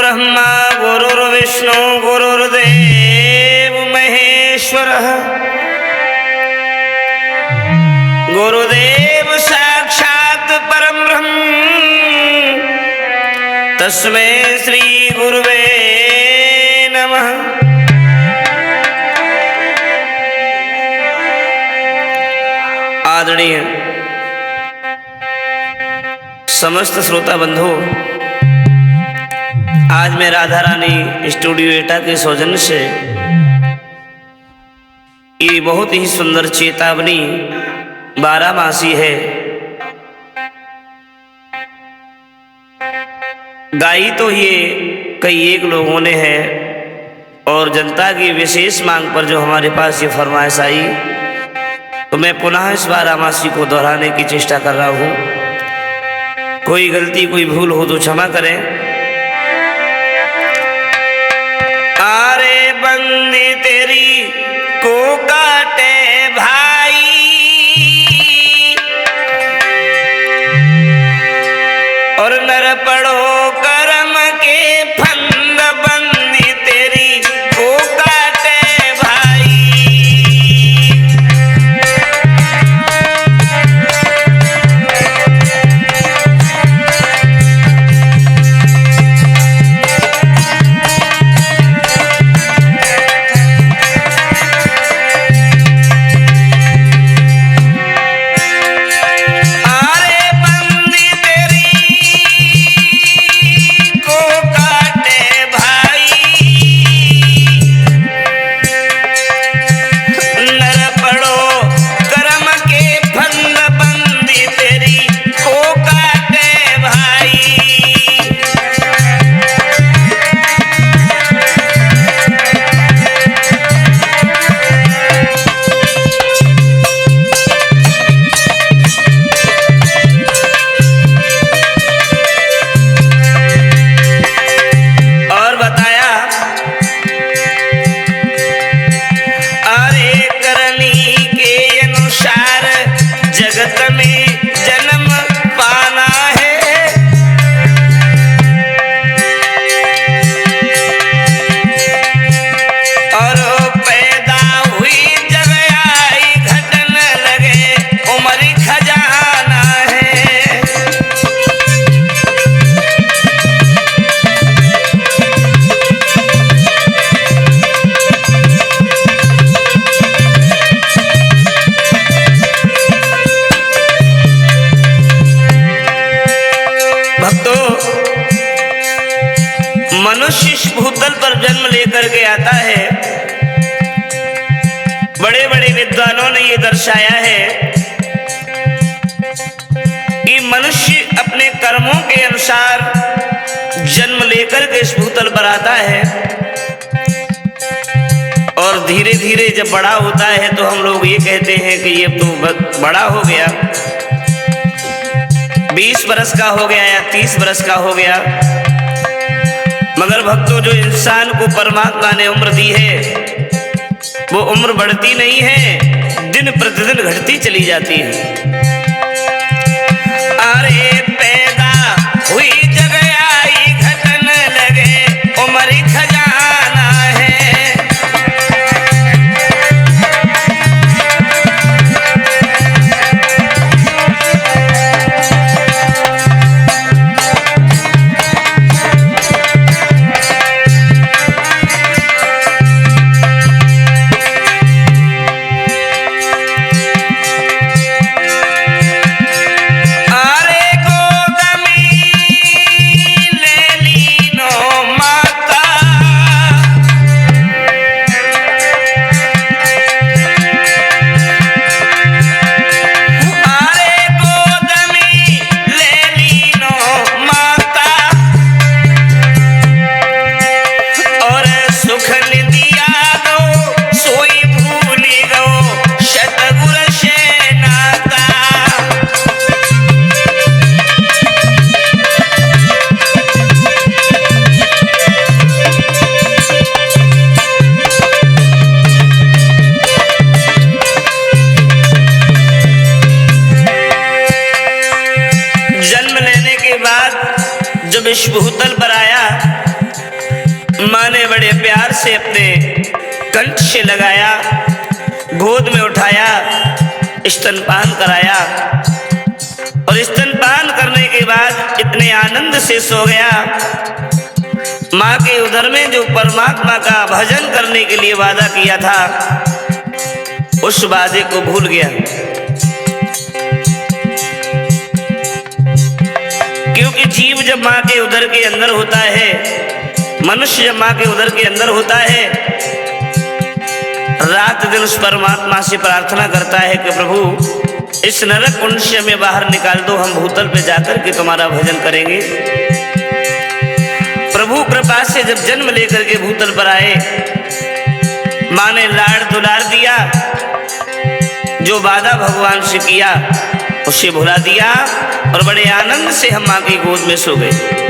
ब्रह्मा गुरुर्विष्णु गुरुर्देव महेश्वरः गुरुदेव साक्षात् परम ब्रह्म तस्मै श्री गुरुवे नमः। आदरणीय समस्त श्रोता बंधु, आज मैं राधा रानी स्टूडियो एटा के सौजन्य से ये बहुत ही सुंदर चेतावनी 12 मासी है गाई तो ये कई एक लोगों ने है और जनता की विशेष मांग पर जो हमारे पास ये फरमाइश आई तो मैं पुनः इस 12 मासी को दोहराने की चेष्टा कर रहा हूँ। कोई गलती कोई भूल हो तो क्षमा करें। आरे बंदी तेरी को काटे भाई, और नर पड़ो कर्म के फंद, बंदी तेरी को काटे भाई। मनुष्य इस भूतल पर जन्म लेकर के आता है। बड़े बड़े विद्वानों ने ये दर्शाया है कि मनुष्य अपने कर्मों के अनुसार जन्म लेकर के इस भूतल पर आता है और धीरे धीरे जब बड़ा होता है तो हम लोग ये कहते हैं कि ये तो बड़ा हो गया, 20 बरस का हो गया या 30 बरस का हो गया। मगर भक्तों, जो इंसान को परमात्मा ने उम्र दी है वो उम्र बढ़ती नहीं है, दिन प्रतिदिन घटती चली जाती है। अरे पैदा हुई जग आई घटन लगे, उम्र खजाना है। जब इस भूतल पर आया बड़े प्यार से अपने कंठ से लगाया, गोद में उठाया, स्तनपान कराया और स्तनपान करने के बाद इतने आनंद से सो गया। माँ के उदर में जो परमात्मा का भजन करने के लिए वादा किया था, उस वादे को भूल गया। क्योंकि जीव जब माँ के उदर के अंदर होता है, मनुष्य जब माँ के उदर के अंदर होता है, रात दिन उस परमात्मा से प्रार्थना करता है कि प्रभु इस नरक कुंड से हमें बाहर निकाल दो, हम भूतल पे जाकर के तुम्हारा भजन करेंगे। प्रभु कृपा से जब जन्म लेकर के भूतल पर आए, माँ ने लाड़ दुलार दिया, जो वादा भगवान से किया उसे भुला दिया और बड़े आनंद से हम माँ की गोद में सो गए।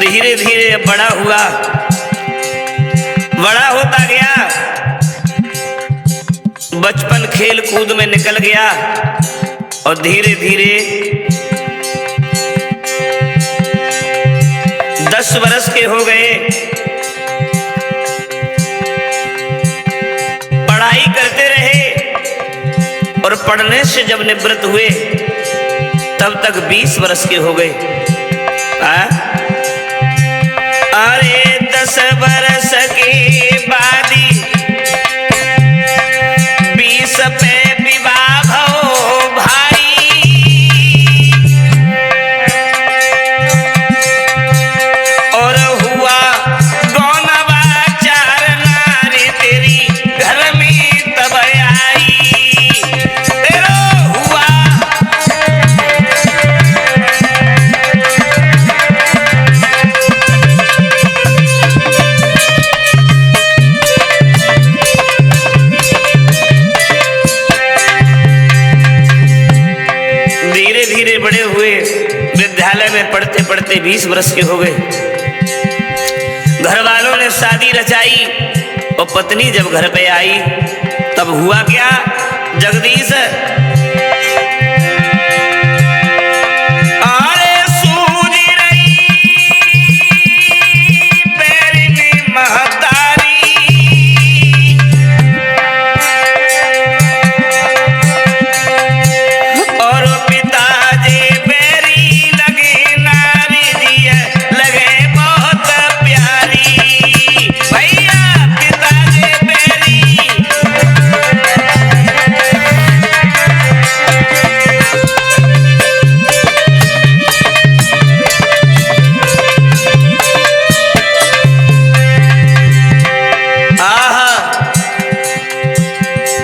धीरे धीरे बड़ा हुआ, बड़ा होता गया, बचपन खेल कूद में निकल गया और धीरे धीरे 10 वर्ष के हो गए। पढ़ाई करते रहे और पढ़ने से जब निवृत्त हुए तब तक 20 वर्ष के हो गए। अरे 10 वर्ष की बादी 20 पे विवाह हो भाई, और हुआ गौनवा 4 नारी तेरी घर में तब आई, तेरा हुआ बड़े हुए, विद्यालय में पढ़ते पढ़ते 20 वर्ष के हो गए। घर वालों ने शादी रचाई और पत्नी जब घर पे आई तब हुआ क्या, जगदीश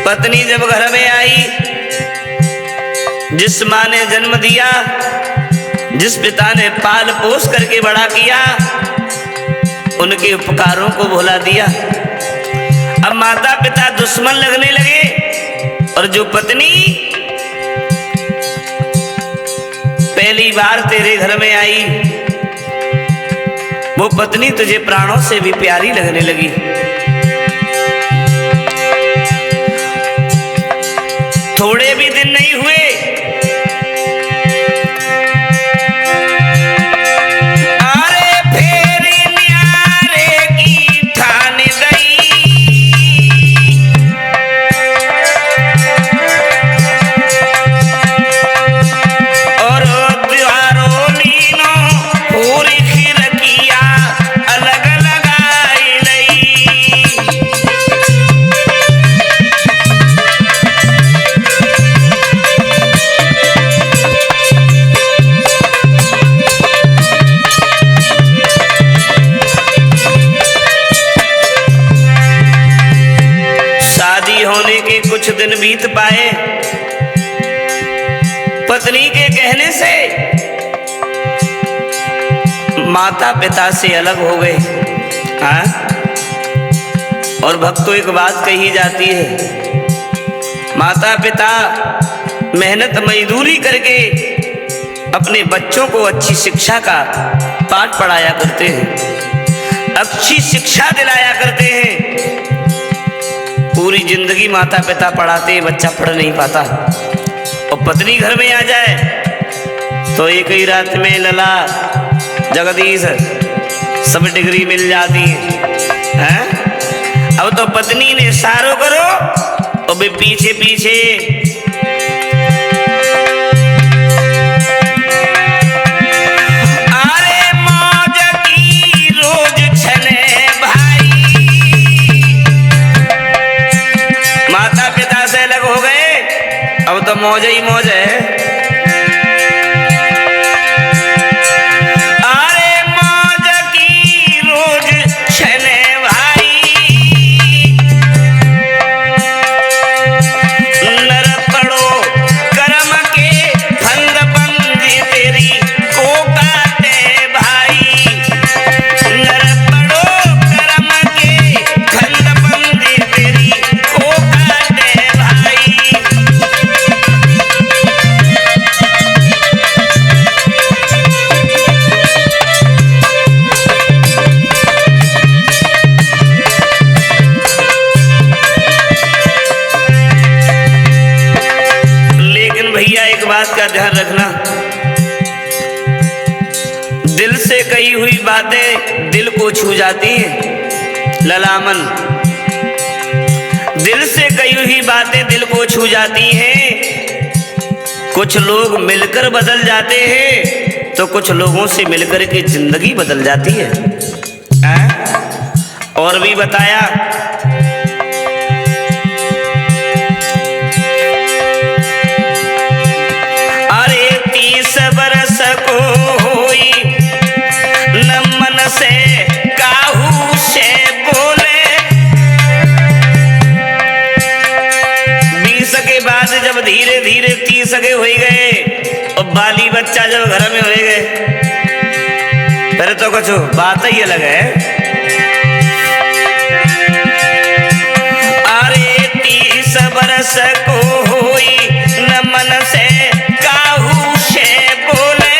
पत्नी जब घर में आई, जिस माँ ने जन्म दिया, जिस पिता ने पाल पोस करके बड़ा किया, उनके उपकारों को भुला दिया। अब माता पिता दुश्मन लगने लगे और जो पत्नी पहली बार तेरे घर में आई, वो पत्नी तुझे प्राणों से भी प्यारी लगने लगी। थोड़े भी दिन नहीं हुए, अरे फेरी न्यारे की ठान गई, और द्वारों नीनो पूरी खिड़कियां अलग लगाई गई। कुछ दिन बीत पाए, पत्नी के कहने से माता पिता से अलग हो गए। हाँ? और भक्तों एक बात कही जाती है, माता पिता मेहनत मजदूरी करके अपने बच्चों को अच्छी शिक्षा का पाठ पढ़ाया करते हैं, अच्छी शिक्षा दिलाया करते हैं। पूरी जिंदगी माता पिता पढ़ाते हैं, बच्चा पढ़ नहीं पाता। और पत्नी घर में आ जाए तो एक ही रात में लला जगदीश सब डिग्री मिल जाती है। अब तो पत्नी ने इशारों करो और भी पीछे पीछे अरे मौज की रोज छने भाई। माता पिता से अलग हो गए, अब तो मौज ही मौज है। का ध्यान रखना, दिल से कही हुई बातें दिल को छू जाती हैं। ललामन, दिल से कही हुई बातें दिल को छू जाती हैं। कुछ लोग मिलकर बदल जाते हैं तो कुछ लोगों से मिलकर की जिंदगी बदल जाती है। और भी बताया, से काहू से बोले। 20 के बाद जब धीरे धीरे 30 के हो गए और बाली बच्चा जब घर में हो गए, फिर तो कुछ बात ही अलग है। अरे 30 बरस को हुई न मन से काहू से बोले।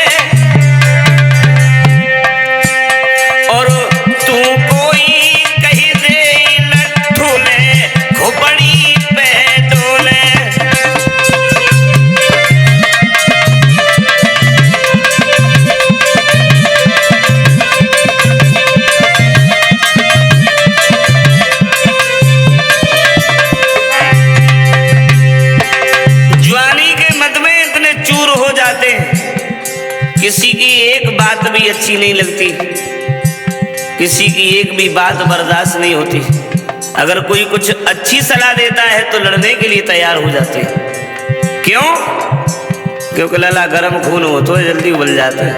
किसी की एक बात भी अच्छी नहीं लगती, किसी की एक भी बात बर्दाश्त नहीं होती। अगर कोई कुछ अच्छी सलाह देता है तो लड़ने के लिए तैयार हो जाते हैं। क्यों? क्योंकि लला गर्म खून हो तो जल्दी उबल जाता है।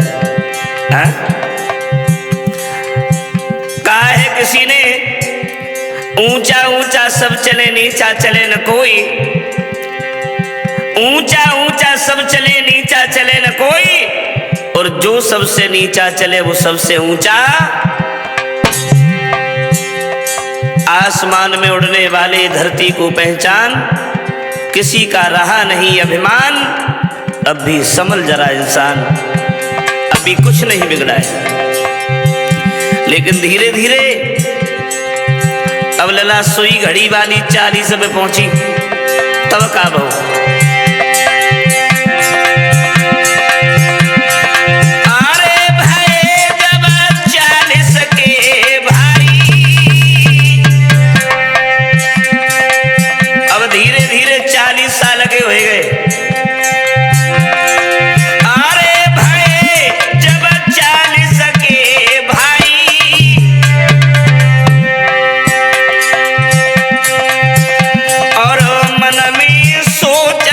कहा है किसी ने, ऊंचा ऊंचा सब चले नीचा चले न कोई। ऊंचा ऊंचा सब चले नीचा चले न कोई, और जो सबसे नीचा चले वो सबसे ऊंचा। आसमान में उड़ने वाले धरती को पहचान, किसी का रहा नहीं अभिमान। अब भी संभल जरा इंसान, अभी कुछ नहीं बिगड़ा है। लेकिन धीरे धीरे अब लला सुई घड़ी वाली 40 पे पहुंची, तब का बहु सोच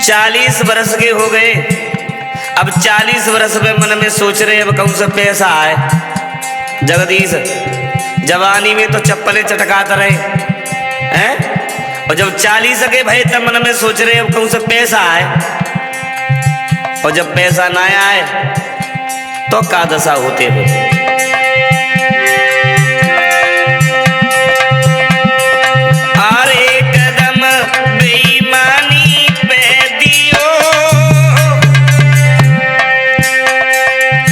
40 बरस के हो गए। अब 40 बरस में मन में सोच रहे अब कौन सा पैसा आए। जगदीश जवानी में तो चप्पलें चटकाते रहे हैं, और जब 40 के भय तब मन में सोच रहे अब कौन सा पैसा आए, और जब पैसा ना आए तो का दशा होते हो। और एक कदम बेईमानी पे दियो,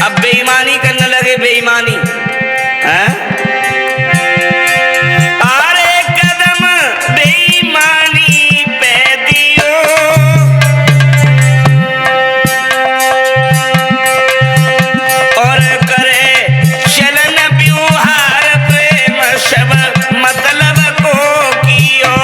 अब बेईमानी करने लगे, बेईमानी है। और एक कदम बेईमानी पे दियो, और करे चलन व्यवहार प्रेम सब मतलब को कियो।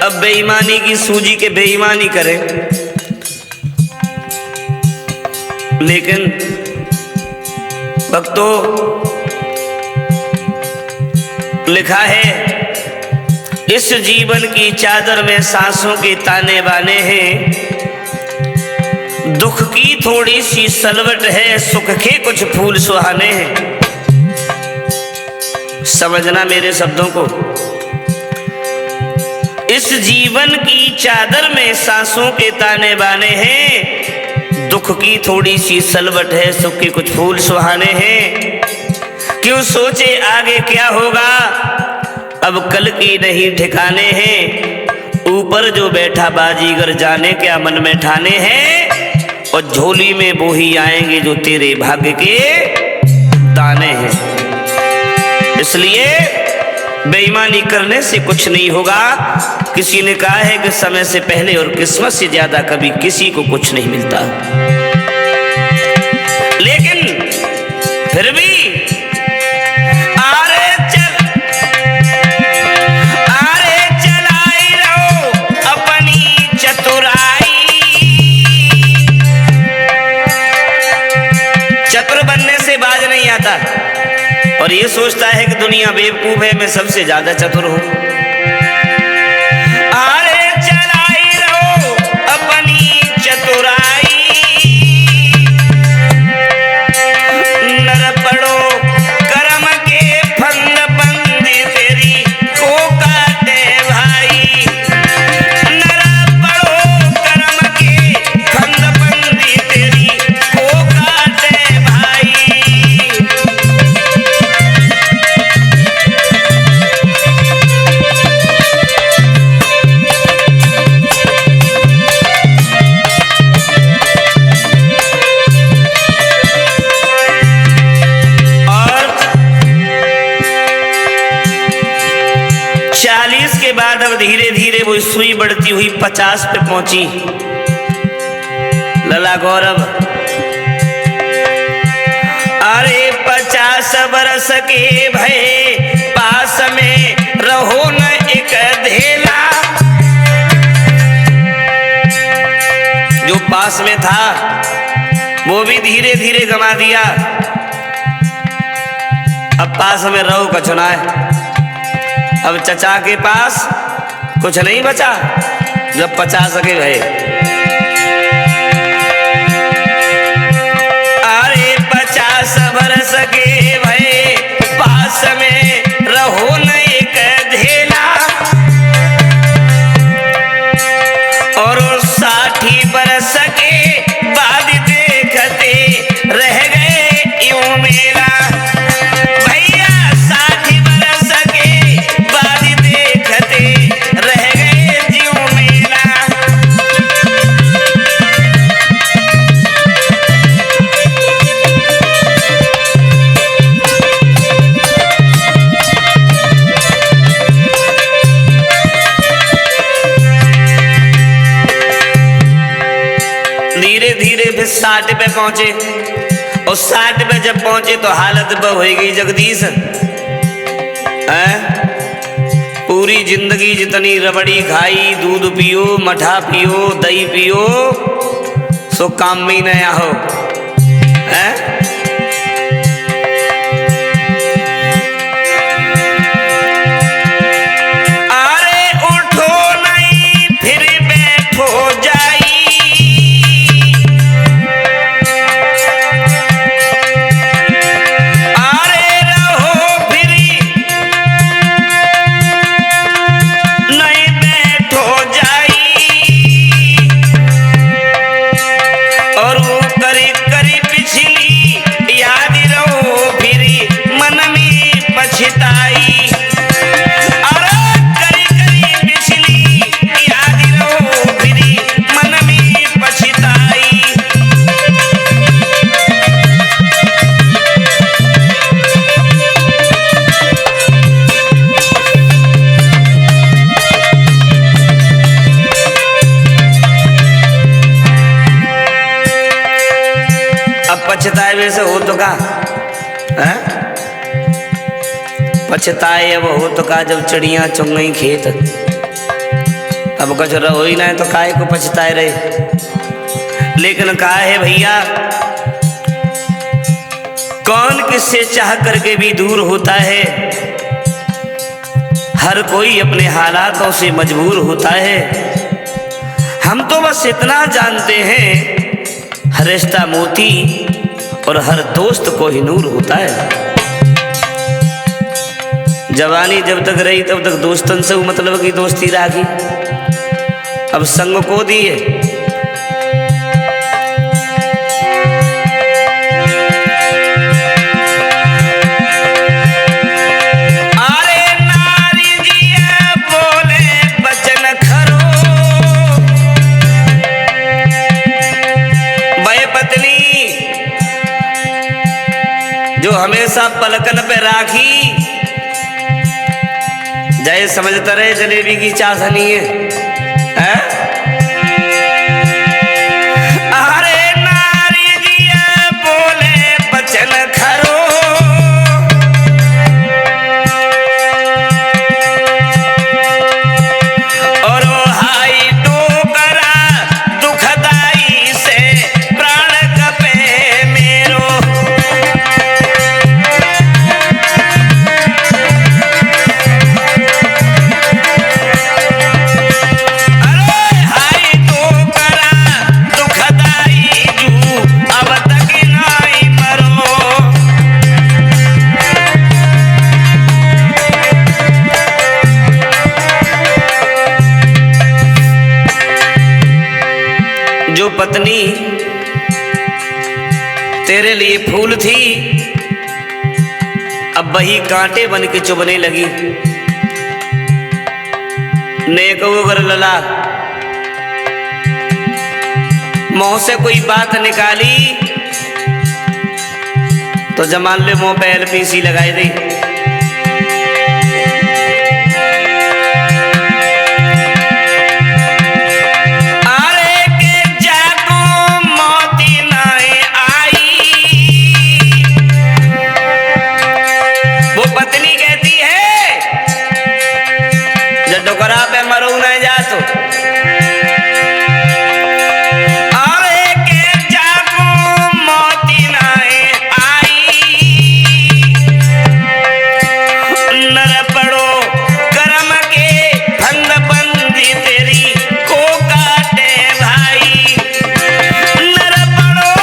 अब बेईमानी की सूझी के बेईमानी करे, लेकिन भक्तों लिखा है इस जीवन की चादर में सांसों के ताने बाने हैं, दुख की थोड़ी सी सलवट है, सुख के कुछ फूल सुहाने हैं। समझना मेरे शब्दों को, इस जीवन की चादर में सांसों के ताने बाने हैं, दुख की थोड़ी सी सलवट है, सुख के कुछ फूल सुहाने हैं। क्यों सोचे आगे क्या होगा, अब कल की नहीं ठिकाने हैं। ऊपर जो बैठा बाजीगर जाने क्या मन में ठाने हैं, और झोली में वो ही आएंगे जो तेरे भाग्य के दाने हैं। इसलिए बेईमानी करने से कुछ नहीं होगा। किसी ने कहा है कि समय से पहले और किस्मत से ज्यादा कभी किसी को कुछ नहीं मिलता, लेकिन फिर भी चलाई रहो अपनी चतुराई। चतुर बनने से बाज नहीं आता, और ये सोचता है कि दुनिया बेवकूफ है, मैं सबसे ज्यादा चतुर हूं। अरे चलाई रहो अपनी चतुराई, नर पड़ो कर्म के फंद बंदी तेरी को काटे भाई। नर पड़ो कर्म के फंद बंदी तेरी को काटे भाई। अब धीरे धीरे वो सुई बढ़ती हुई 50 पे पहुंची। लला गौरव, अरे 50 बरस के भय पास में रहो न एक धेला। जो पास में था वो भी धीरे धीरे गंवा दिया। अब पास में रहो का चुना है। अब चचा के पास कुछ नहीं बचा जब 50 के भय। अरे 50 बरस के भय पास में रहो न एक धेला। और 60 बरस के बाद देखते रह गए यूं मेला। भैया 60 बरस के बाद देखते रह गए यूं मेला। धीरे धीरे फिर 60 पे पहुंचे। और 60 पे जब पहुंचे तो हालत वो हो गई जगदीश, पूरी जिंदगी जितनी रबड़ी खाई, दूध पियो, मठा पियो, दही पियो, सो काम में न आओ है? अरे उठो नहीं फिर बैठो जाई, अरे रहो फिर नहीं बैठो जाई, और वो करी करी पिछली याद रहो फिर मन में पछताई, अरे करी करी पिछली याद रहो फिर मन में पछताई। अब पछताए वैसे हो तो का है? पछताए अब हो तो का जब चिड़िया चुग गई खेत, अब कुछ रहो ही ना तो काहे को पछताए रहे। लेकिन कहा है भैया, कौन किससे चाह करके भी दूर होता है, हर कोई अपने हालातों से मजबूर होता है। हम तो बस इतना जानते हैं, हर रिश्ता मोती और हर दोस्त को ही नूर होता है। जवानी जब तक रही तब तक दोस्तन से मतलब की दोस्ती राखी, अब संग को दिए। अरे नारी जिया बोले बचन खरो, भय पत्नी जो हमेशा पलकन पे राखी, जय समझता रहे जलेबी की चाशनी है? अरे नारी जिया बोले बचन खरो, और हाई डोकरा दुखदाई से प्राण कपे मेरो, जो पत्नी तेरे लिए फूल थी अब वही कांटे बन के चुभने लगी। नेको अगर लला मुंह से कोई बात निकाली तो जमान ले मुंह पे एलपीसी लगाई दी। डोकरा पे मरो नहीं जा तो अरे के जागो मोती नहीं आई, नर पड़ो करम के फंद बंदी तेरी को काटे भाई, नर पड़ो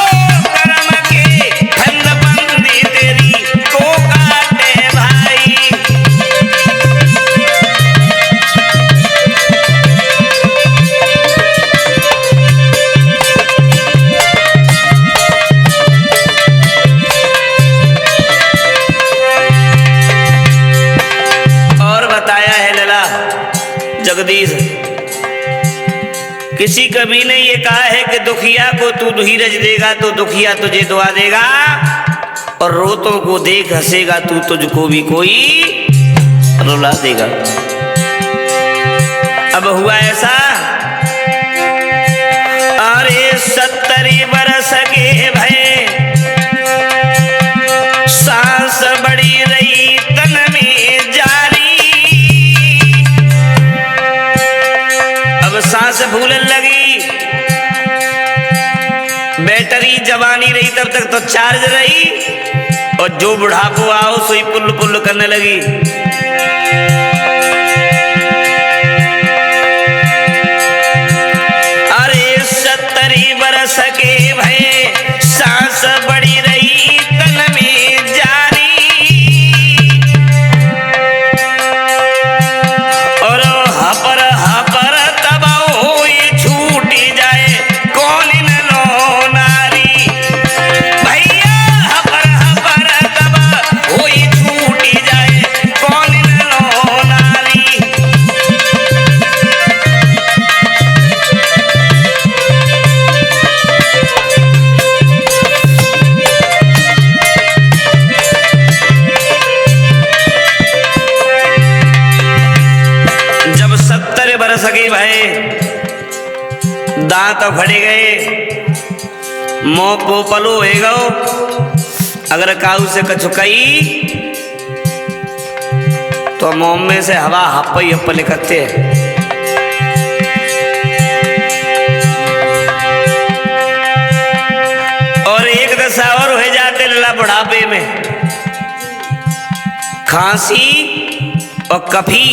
करम के फंद बंदी तेरी को काटे भाई। जगदीश किसी कवि ने ये कहा है कि दुखिया को तू धीरज देगा तो दुखिया तुझे दुआ देगा, और रोतों को देख हंसेगा तू तुझको भी कोई रुला देगा। अब हुआ ऐसा, अरे 70 बरस के भय सांस बड़ी रही तन में जारी, जवानी रही तब तक तो चार्ज रही, और जो बुढ़ापो आओ सोई पुल्ल पुल्ल करने लगी। अरे 70 बरस के भये सांस बड़ी रही तन में जारी, और हपर हपर तब होई छूटी जाए कौन नो नारी। भैया हपर हपर तब होई छूटी जाए कौन नो नारी। जब 70 बरस के भये दांत फड़े गए, मुंह पोपलो हो गो, अगर काऊ से कछु कही तो मुंह में से हवा हप्प ही हप्प निकलते है। और एक दशा और हो जाते लला बुढ़ापे में, खांसी और कफी।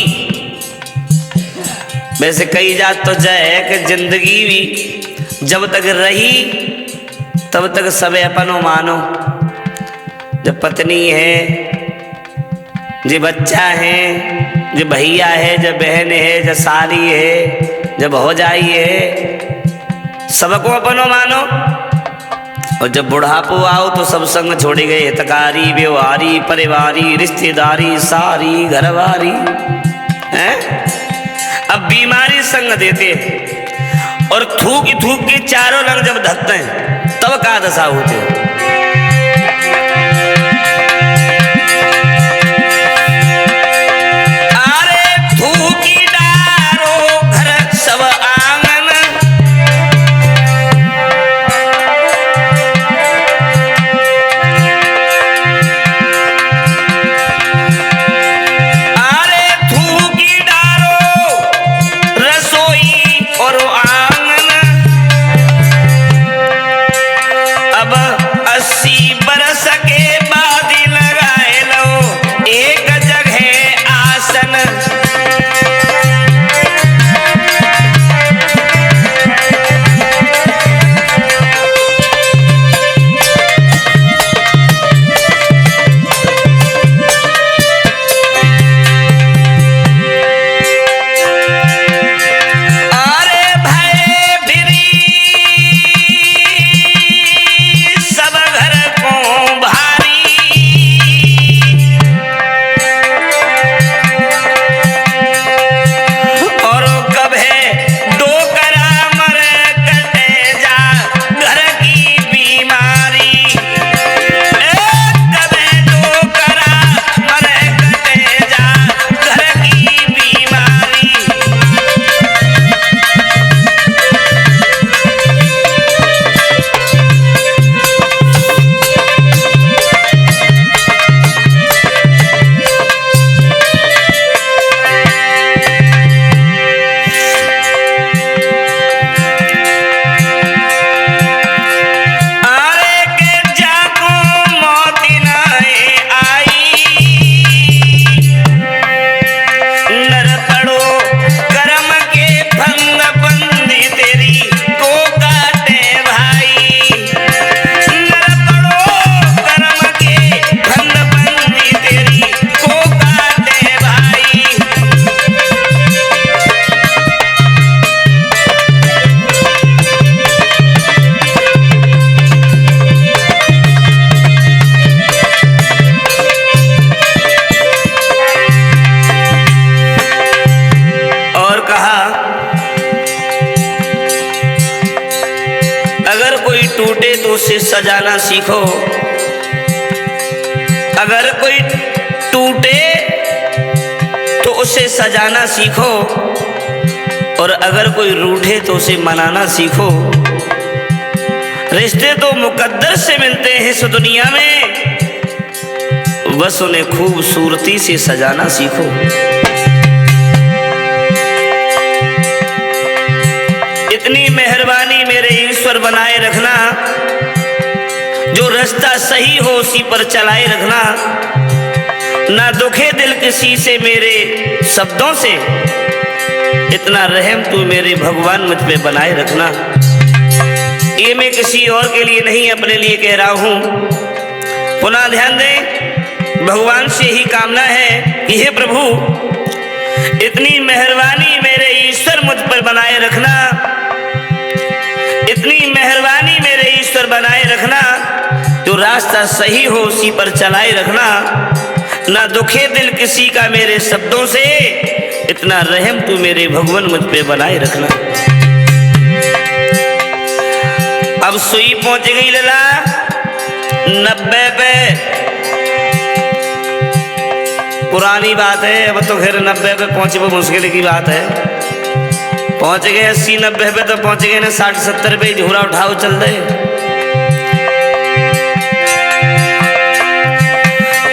वैसे कही जात तो जय कि जिंदगी भी जब तक रही तब तक सबे अपनो मानो। जब पत्नी है, जो बच्चा है, जो भैया है, जो बहन है, जो साली है, जब हो जाई है, सबको अपनो मानो। और जब बुढ़ापो आओ तो सब संग छोड़े गए, हितकारी व्यवहारी परिवारी रिश्तेदारी सारी घरवारी हैं। अब बीमारी संग देते और थूक के चारों रंग जब धकते हैं तब का दशा होते हैं। अरे थूकी डारो घर सब आंगन, अरे थूकी डारो रसोई और आंगन। अब 80 बरस के बाद लगाए लो एक जगह आसन। अरे भय फिरी सब घर को भारी, और कभे दो करा मर कटे जा घर की बीमारी। कभे दो करा मर कटे जा घर की बीमारी। अरे के जाको मौत नाए आई, नर पड़ो कर्म के फंद बंदी तेरी को काटे भाई। नर पड़ो कर्म के फंद बंदी तेरी को काटे भाई। और कहा अगर कोई टूटे तो उसे सजाना सीखो। अगर कोई टूटे तो उसे सजाना सीखो, और अगर कोई रूठे तो उसे मनाना सीखो। रिश्ते तो मुकद्दर से मिलते हैं इस दुनिया में, बस उन्हें खूबसूरती से सजाना सीखो। इतनी मेहरबानी मेरे ईश्वर बनाए रखना जो रास्ता सही हो उसी पर चलाए रखना, ना दुखे दिल किसी से मेरे शब्दों से, इतना रहम तू मेरे भगवान मुझ पे बनाए रखना। ये मैं किसी और के लिए नहीं अपने लिए कह रहा हूं। पुनः ध्यान दें, भगवान से ही कामना है कि हे प्रभु इतनी मेहरबानी मेरे ईश्वर मुझ पर बनाए रखना, इतनी मेहरबानी मेरे ईश्वर बनाए रखना, जो रास्ता सही हो उसी पर चलाए रखना, ना दुखे दिल किसी का मेरे शब्दों से, इतना रहम तू मेरे भगवान मुझ पे बनाए रखना। अब सुई पहुंच गई लला 90 पे। पुरानी बात है, अब तो खैर 90 पे पहुंचे वो मुश्किल की बात है। पहुंच गए 80-90 पे तो पहुंच गए ना, 60-70 पे झूरा उठाओ चल दे।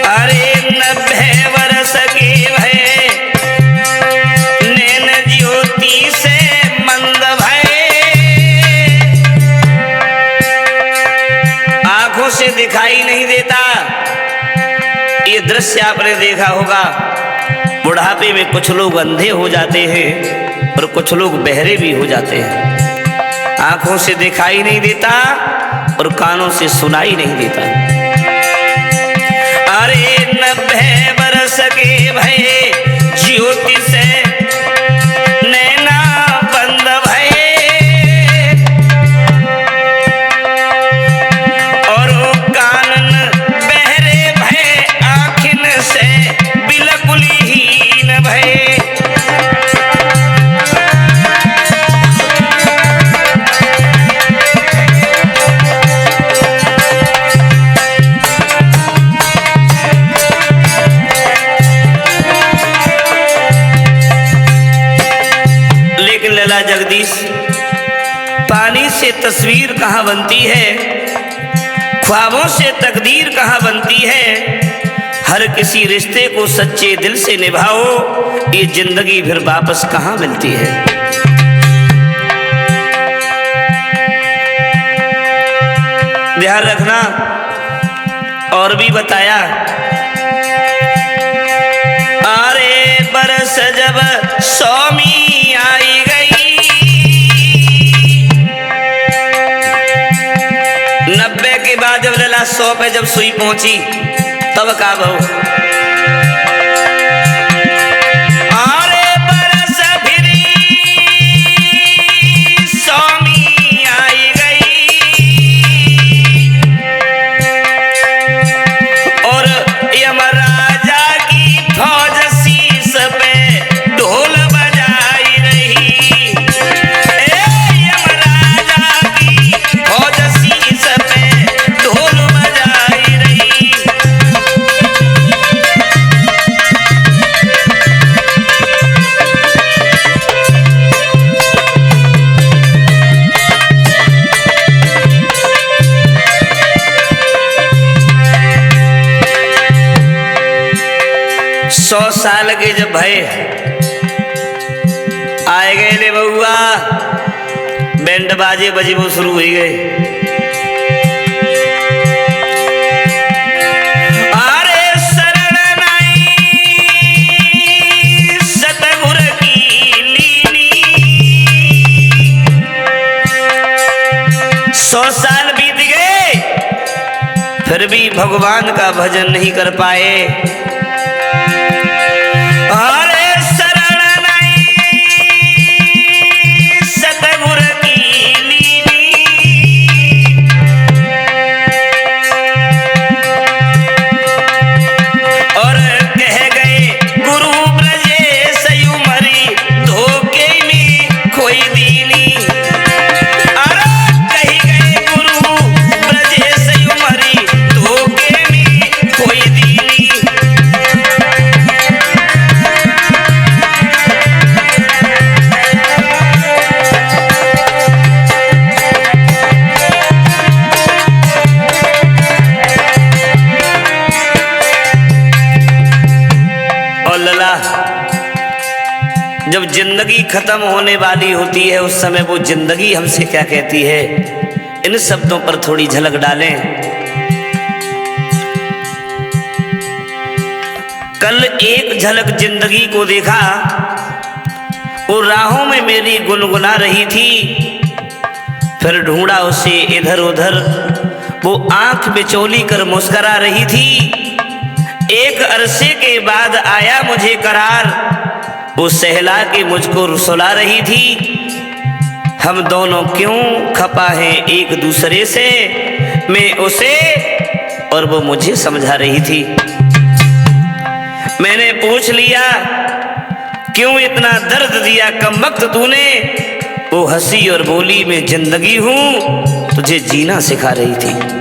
अरे 90 वर्ष के भय नैन ज्योति से मंद भय, आंखों से दिखाई नहीं देता। ये दृश्य आपने देखा होगा, बुढ़ापे में कुछ लोग अंधे हो जाते हैं और कुछ लोग बहरे भी हो जाते हैं। आंखों से दिखाई नहीं देता और कानों से सुनाई नहीं देता। अरे 90 वर्ष के भय ज्योति से नैना बंद भय, और कानन बहरे भय, आँखिन से बिल्कुल हीन भय। लेकिन लला जगदीश, पानी से तस्वीर कहाँ बनती है, ख्वाबों से तकदीर कहाँ बनती है। हर किसी रिश्ते को सच्चे दिल से निभाओ, ये जिंदगी फिर वापस कहाँ मिलती है। ध्यान रखना। और भी बताया, अरे बरस जब सौमी आई गई, 90 के बाद जब लला 100 पे जब सुई पहुंची तब का बहु, अरे बरस फिरी सौमी आई गई, और यमराजा की फौज शीश पे ढोल बजाई रही। यमराजा की फौज शीश पे ढोल बजाई रही। सौ साल के जब भय आए गए ले बउआ, बैंड बाजे बजे वो शुरू हो गए। अरे शरण नाई सतगुर की लीनी, 100 साल बीत गए फिर भी भगवान का भजन नहीं कर पाए। अरे शरण नाई सतगुर की लीनी, और कह गए गुरु ब्रजेश उमरी धोखे में खोई दीनी। अरे कह गए गुरु ब्रजेश उमरी धोखे में खोई दीनी। लला, जब जिंदगी खत्म होने वाली होती है उस समय वो जिंदगी हमसे क्या कहती है, इन शब्दों पर थोड़ी झलक डालें। कल एक झलक जिंदगी को देखा, वो राहों में मेरी गुनगुना रही थी। फिर ढूंढा उसे इधर उधर, वो आंख बिचौली कर मुस्करा रही थी। एक अरसे के बाद आया मुझे करार, वो सहला के मुझको रुसला रही थी। हम दोनों क्यों खपा हैं एक दूसरे से, मैं उसे और वो मुझे समझा रही थी। मैंने पूछ लिया क्यों इतना दर्द दिया कम वक्त तूने, वो हंसी और बोली मैं जिंदगी हूं तुझे जीना सिखा रही थी।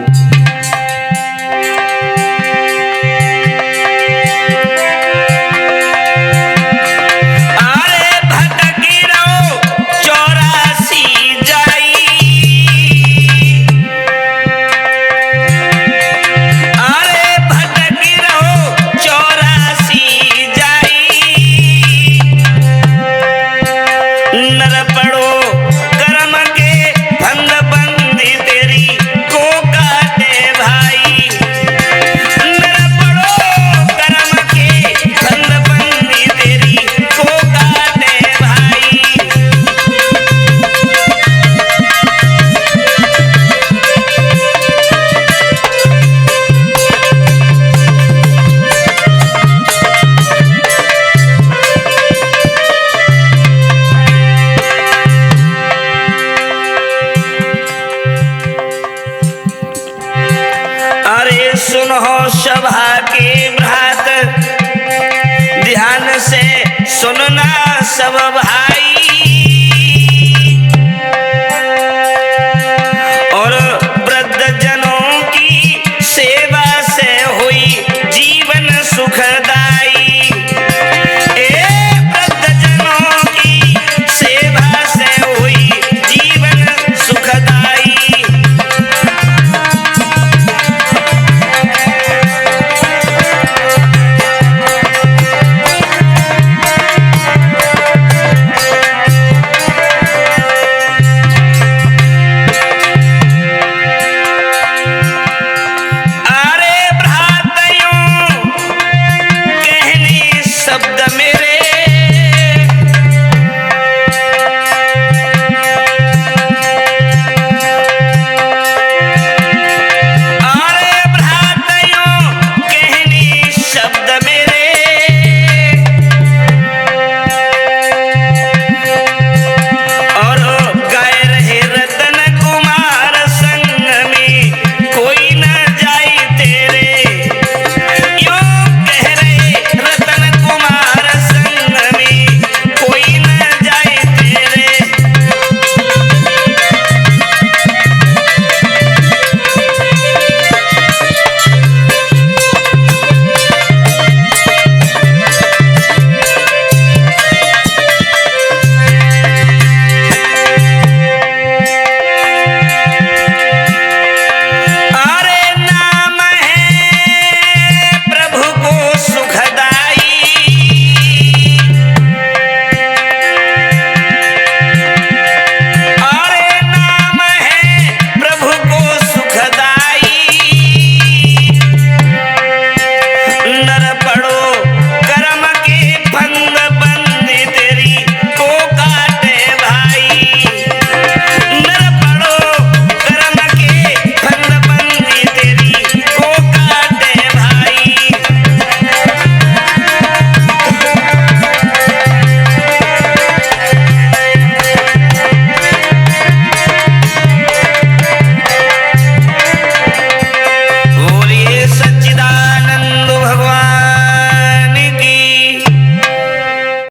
सुनो सभा के भ्रात, ध्यान से सुनना सब भाई।